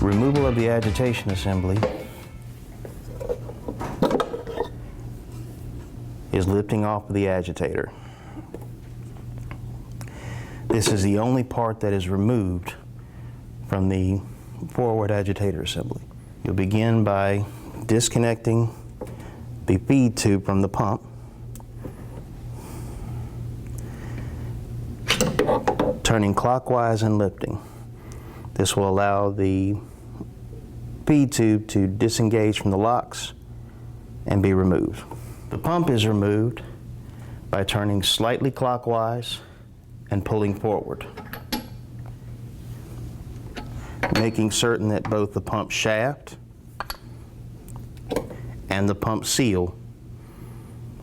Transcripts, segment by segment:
Removal of the agitation assembly is lifting off of the agitator. This is the only part that is removed from the forward agitator assembly. You'll begin by disconnecting the feed tube from the pump, turning clockwise and lifting. This will allow the feed tube to disengage from the locks and be removed. The pump is removed by turning slightly clockwise and pulling forward, making certain that both the pump shaft and the pump seal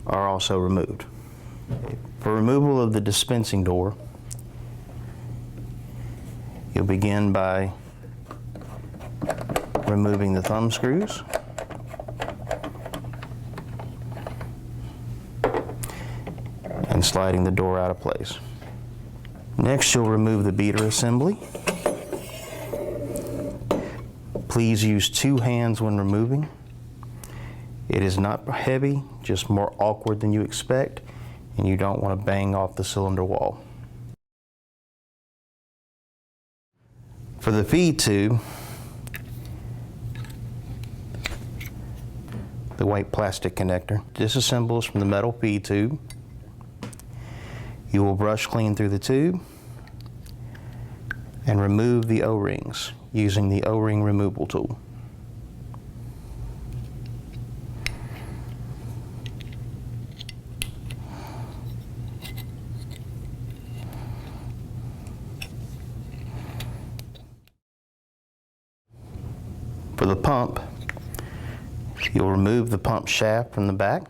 are also removed. For removal of the dispensing door, you'll begin by removing the thumb screws, and sliding the door out of place. Next, you'll remove the beater assembly. Please use 2 hands when removing. It is not heavy, just more awkward than you expect, and you don't want to bang off the cylinder wall. For the feed tube, the white plastic connector disassembles from the metal feed tube. You will brush clean through the tube and remove the O-rings using the O-ring removal tool. For the pump, you'll remove the pump shaft from the back.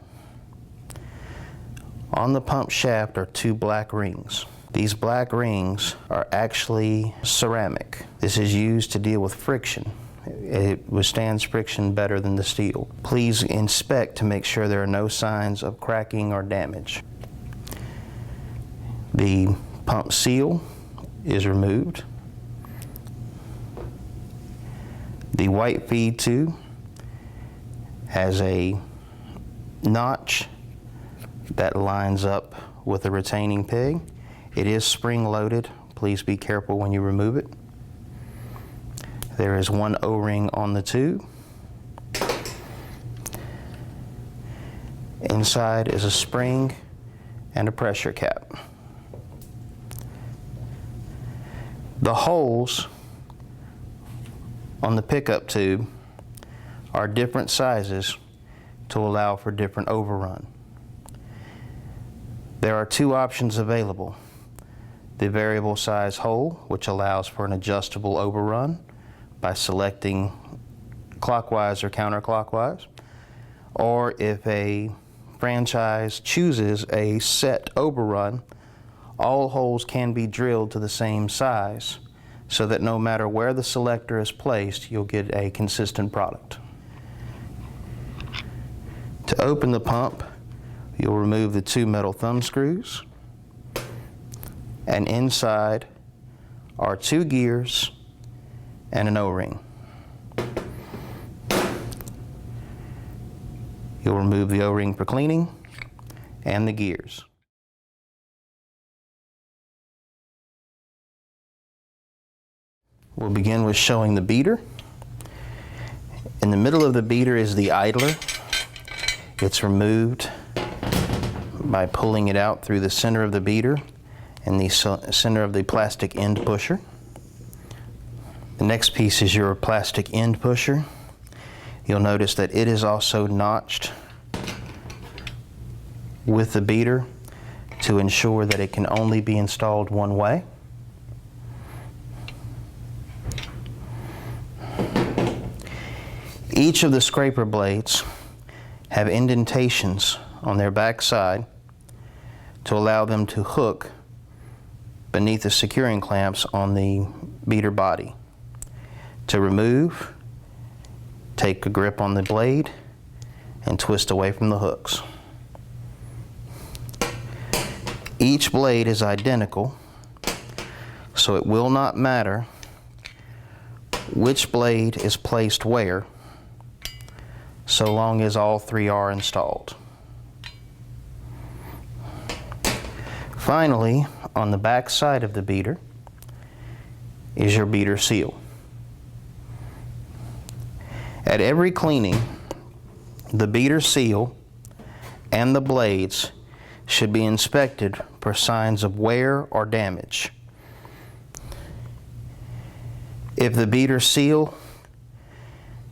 On the pump shaft are 2 black rings. These black rings are actually ceramic. This is used to deal with friction. It withstands friction better than the steel. Please inspect to make sure there are no signs of cracking or damage. The pump seal is removed. The white feed tube has a notch that lines up with the retaining peg. It is spring-loaded. Please be careful when you remove it. There is 1 O-ring on the tube. Inside is a spring and a pressure cap. The holes on the pickup tube are different sizes to allow for different overrun. There are 2 options available. The variable size hole, which allows for an adjustable overrun by selecting clockwise or counterclockwise, or if a franchise chooses a set overrun, all holes can be drilled to the same size so that no matter where the selector is placed, you'll get a consistent product. To open the pump, you'll remove the 2 metal thumb screws, and inside are 2 gears and an O-ring. You'll remove the O-ring for cleaning and the gears. We'll begin with showing the beater. In the middle of the beater is the idler. It's removed by pulling it out through the center of the beater and the center of the plastic end pusher. The next piece is your plastic end pusher. You'll notice that it is also notched with the beater to ensure that it can only be installed one way. Each of the scraper blades have indentations on their back side to allow them to hook beneath the securing clamps on the beater body. To remove, take a grip on the blade and twist away from the hooks. Each blade is identical, so it will not matter which blade is placed where, so long as all three are installed. Finally, on the back side of the beater is your beater seal. At every cleaning, the beater seal and the blades should be inspected for signs of wear or damage. If the beater seal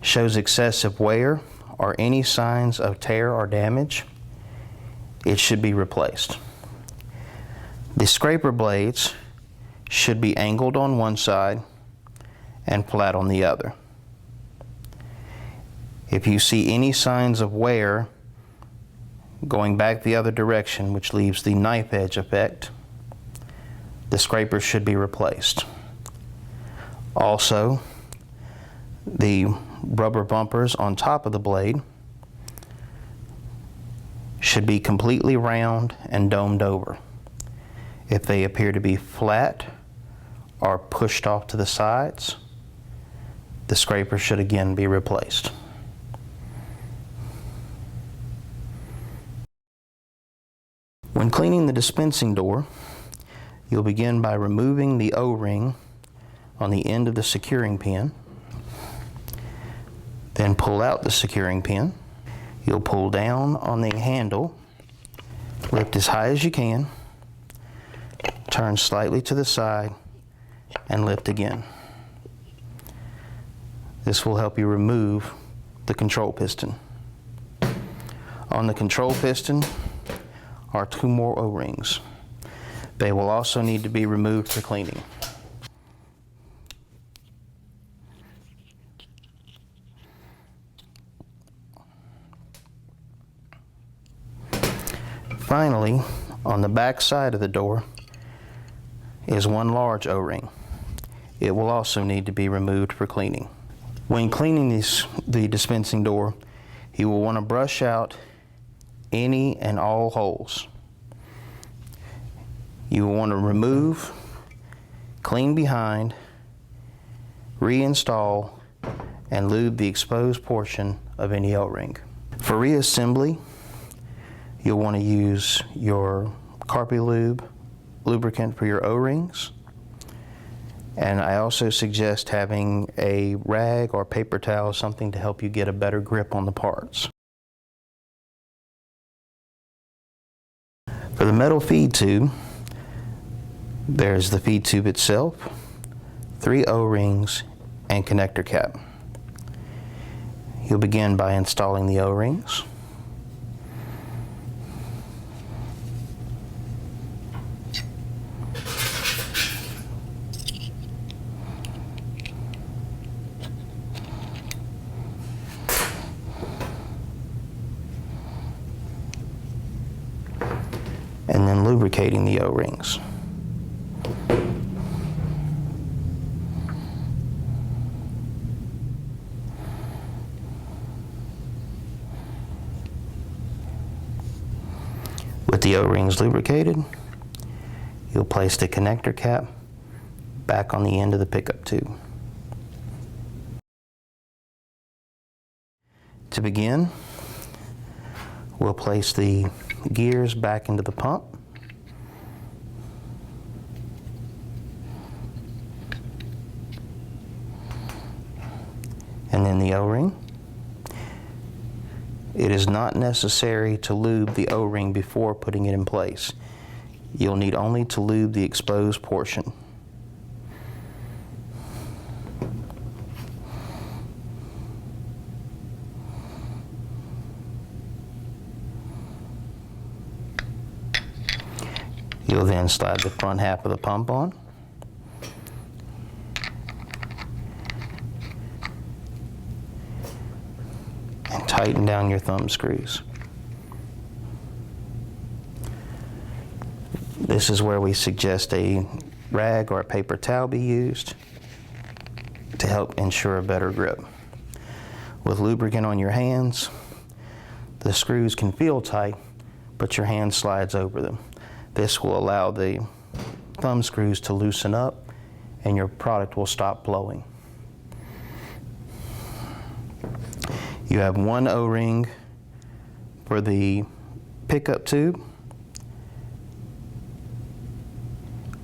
shows excessive wear or any signs of tear or damage, it should be replaced. The scraper blades should be angled on one side and flat on the other. If you see any signs of wear going back the other direction, which leaves the knife edge effect, the scraper should be replaced. Also, the rubber bumpers on top of the blade should be completely round and domed over. If they appear to be flat or pushed off to the sides, the scraper should again be replaced. When cleaning the dispensing door, you'll begin by removing the O-ring on the end of the securing pin. Then pull out the securing pin. You'll pull down on the handle, lift as high as you can, turn slightly to the side, and lift again. This will help you remove the control piston. On the control piston are two more O-rings. They will also need to be removed for cleaning. Finally, on the back side of the door is one large O-ring. It will also need to be removed for cleaning. When cleaning the dispensing door, you will want to brush out any and all holes. You will want to remove, clean behind, reinstall, and lube the exposed portion of any O-ring. For reassembly, you'll want to use your Carpilube lubricant for your O-rings. And I also suggest having a rag or paper towel, something to help you get a better grip on the parts. For the metal feed tube, there's the feed tube itself, 3 O-rings, and connector cap. You'll begin by installing the O-rings. And then lubricating the O-rings. With the O-rings lubricated, you'll place the connector cap back on the end of the pickup tube. To begin, we'll place the gears back into the pump. And then the O-ring. It is not necessary to lube the O-ring before putting it in place. You'll need only to lube the exposed portion. You'll then slide the front half of the pump on. And tighten down your thumb screws. This is where we suggest a rag or a paper towel be used to help ensure a better grip. With lubricant on your hands, the screws can feel tight, but your hand slides over them. This will allow the thumb screws to loosen up and your product will stop blowing. You have one O-ring for the pickup tube.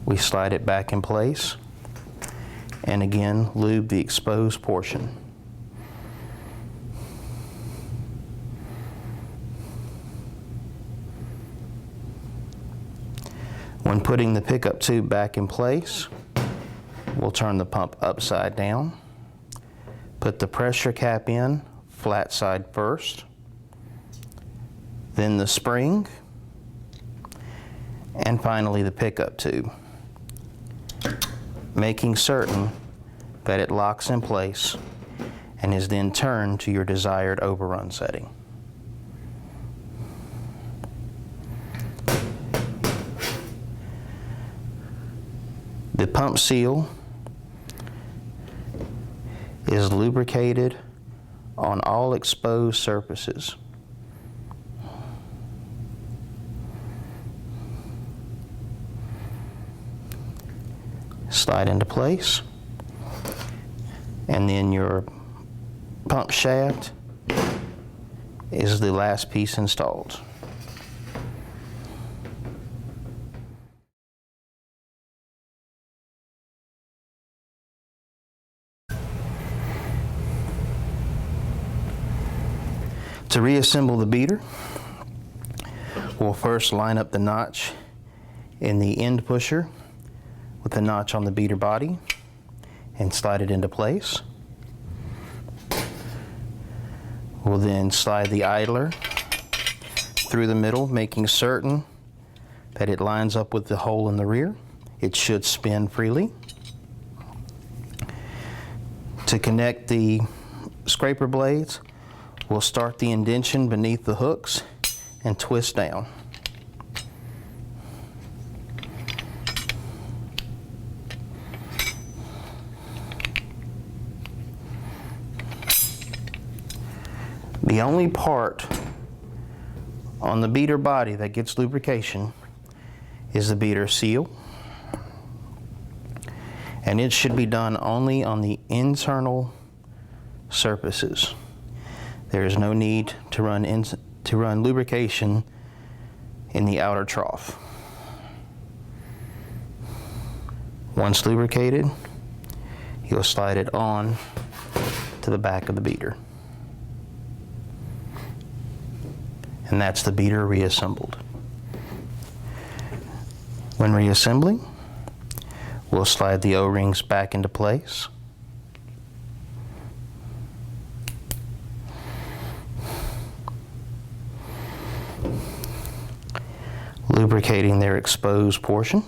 We slide it back in place and again lube the exposed portion. When putting the pickup tube back in place, we'll turn the pump upside down, put the pressure cap in flat side first, then the spring, and finally the pickup tube, making certain that it locks in place and is then turned to your desired overrun setting. The pump seal is lubricated on all exposed surfaces. Slide into place, and then your pump shaft is the last piece installed. To reassemble the beater, we'll first line up the notch in the end pusher with the notch on the beater body and slide it into place. We'll then slide the idler through the middle, making certain that it lines up with the hole in the rear. It should spin freely. To connect the scraper blades, we'll start the indention beneath the hooks and twist down. The only part on the beater body that gets lubrication is the beater seal, and it should be done only on the internal surfaces. There is no need to run lubrication in the outer trough. Once lubricated, you'll slide it on to the back of the beater. And that's the beater reassembled. When reassembling, we'll slide the O-rings back into place. Lubricating their exposed portion.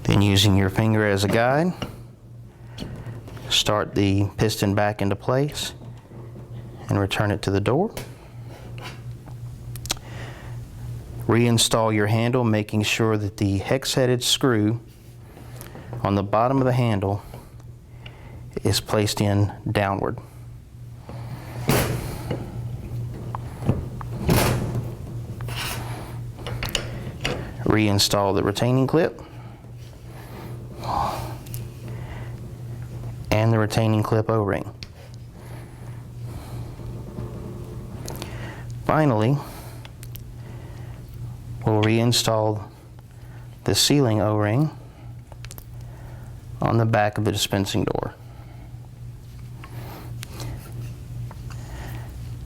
Then using your finger as a guide, start the piston back into place and return it to the door. Reinstall your handle, making sure that the hex-headed screw on the bottom of the handle is placed in downward. Reinstall the retaining clip and the retaining clip O-ring. Finally, we'll reinstall the sealing O-ring on the back of the dispensing door,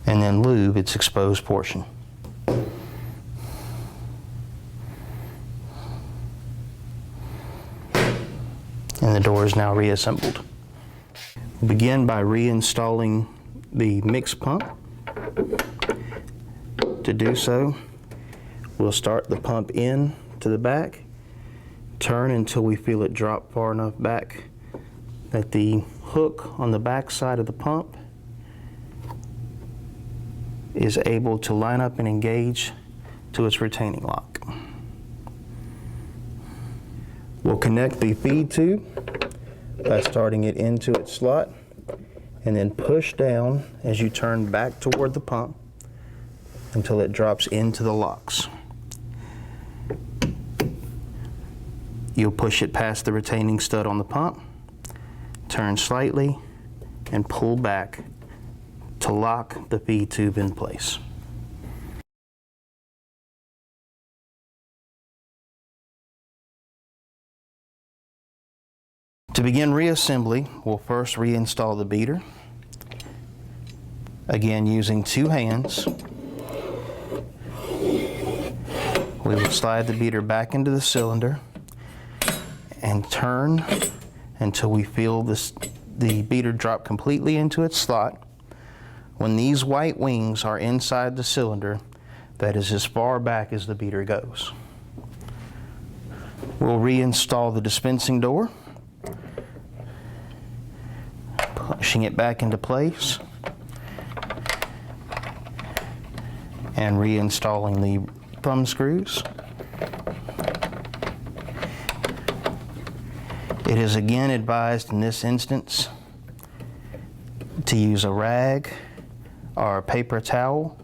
and then lube its exposed portion. And the door is now reassembled. We'll begin by reinstalling the mix pump. To do so, we'll start the pump in to the back, turn until we feel it drop far enough back that the hook on the back side of the pump is able to line up and engage to its retaining lock. We'll connect the feed tube by starting it into its slot and then push down as you turn back toward the pump until it drops into the locks. You'll push it past the retaining stud on the pump, turn slightly, and pull back to lock the feed tube in place. To begin reassembly, we'll first reinstall the beater. Again, using 2 hands, we will slide the beater back into the cylinder and turn until we feel the beater drop completely into its slot. When these white wings are inside the cylinder, that is as far back as the beater goes. We'll reinstall the dispensing door, pushing it back into place and reinstalling the thumb screws. It is again advised in this instance to use a rag or a paper towel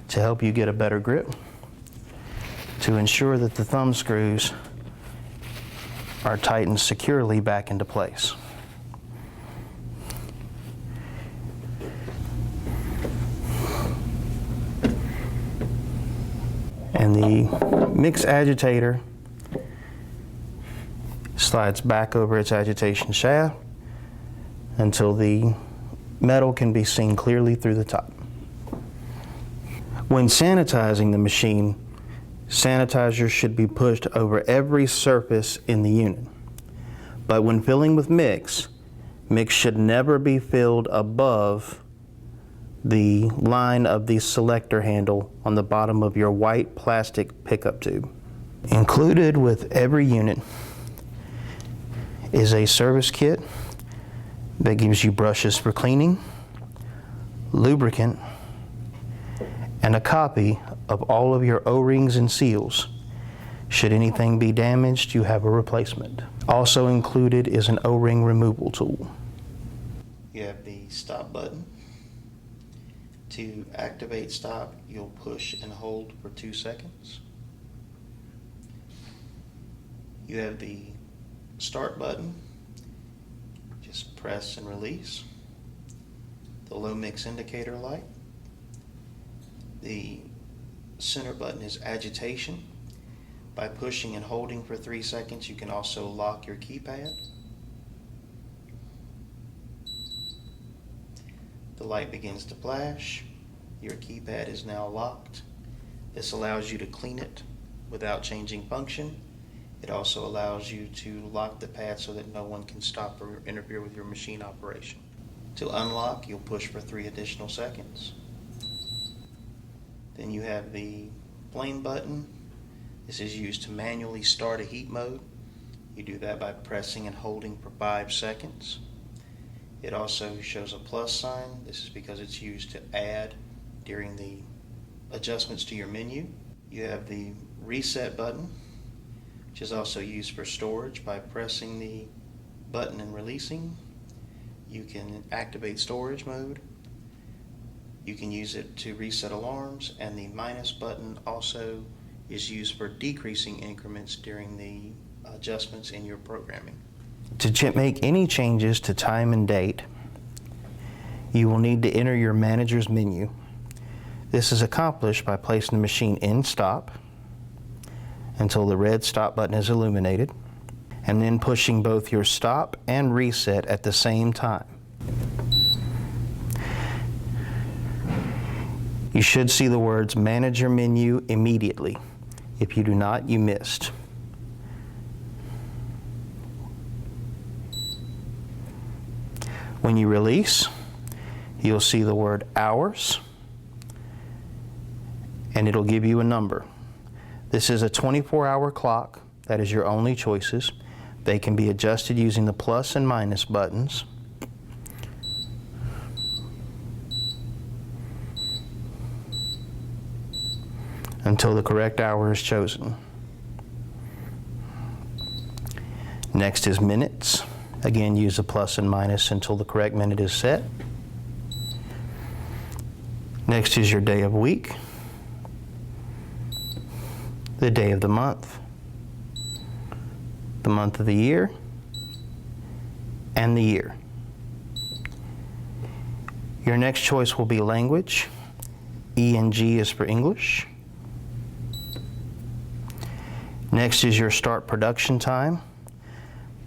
to help you get a better grip, to ensure that the thumb screws are tightened securely back into place. And the mix agitator slides back over its agitation shaft until the metal can be seen clearly through the top. When sanitizing the machine, sanitizer should be pushed over every surface in the unit. But when filling with mix should never be filled above the line of the selector handle on the bottom of your white plastic pickup tube. Included with every unit is a service kit that gives you brushes for cleaning, lubricant, and a copy of all of your O-rings and seals. Should anything be damaged, you have a replacement. Also included is an O-ring removal tool. You have the stop button. To activate stop, you'll push and hold for 2 seconds. You have the start button. Just press and release. The low mix indicator light. The center button is agitation. By pushing and holding for 3 seconds, you can also lock your keypad. The light begins to flash. Your keypad is now locked. This allows you to clean it without changing function. It also allows you to lock the pad so that no one can stop or interfere with your machine operation. To unlock, you'll push for 3 additional seconds. Then you have the flame button. This is used to manually start a heat mode. You do that by pressing and holding for 5 seconds. It also shows a plus sign. This is because it's used to add during the adjustments to your menu. You have the reset button, which is also used for storage. By pressing the button and releasing, you can activate storage mode. You can use it to reset alarms, and the minus button also is used for decreasing increments during the adjustments in your programming. To make any changes to time and date, you will need to enter your manager's menu. This is accomplished by placing the machine in stop until the red stop button is illuminated, and then pushing both your stop and reset at the same time. You should see the words Manager Menu immediately. If you do not, you missed. When you release, you'll see the word Hours, and it'll give you a number. This is a 24-hour clock. That is your only choices. They can be adjusted using the plus and minus buttons. Until the correct hour is chosen. Next is minutes. Again, use the plus and minus until the correct minute is set. Next is your day of week, the day of the month of the year, and the year. Your next choice will be language. E and G is for English. Next is your start production time.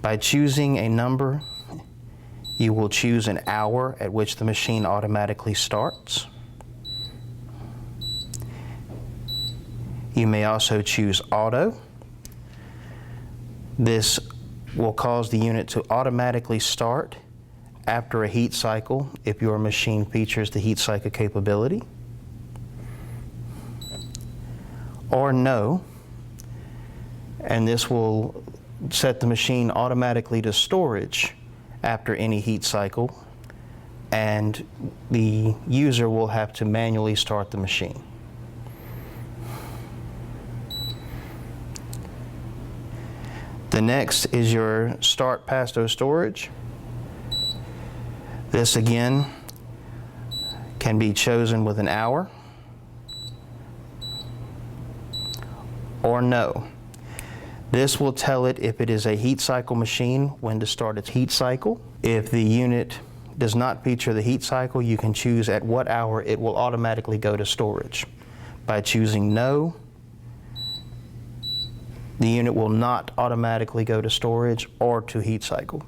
By choosing a number, you will choose an hour at which the machine automatically starts. You may also choose auto. This will cause the unit to automatically start after a heat cycle if your machine features the heat cycle capability. Or no, and this will set the machine automatically to storage after any heat cycle, and the user will have to manually start the machine. The next is your start pasto storage. This again can be chosen with an hour or no. This will tell it if it is a heat cycle machine when to start its heat cycle. If the unit does not feature the heat cycle, you can choose at what hour it will automatically go to storage. By choosing no, the unit will not automatically go to storage or to heat cycle.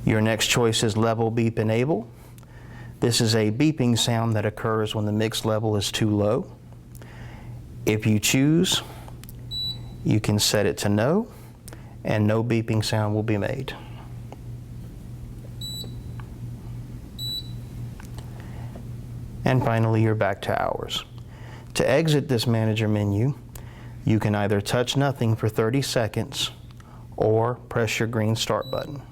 Your next choice is level beep enable. This is a beeping sound that occurs when the mix level is too low. If you choose, you can set it to no, and no beeping sound will be made. And finally, you're back to hours. To exit this manager menu, you can either touch nothing for 30 seconds or press your green start button.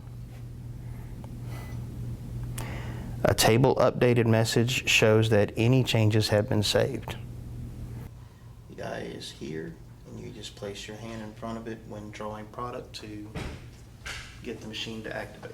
A table updated message shows that any changes have been saved. The die is here, and you just place your hand in front of it when drawing product to get the machine to activate.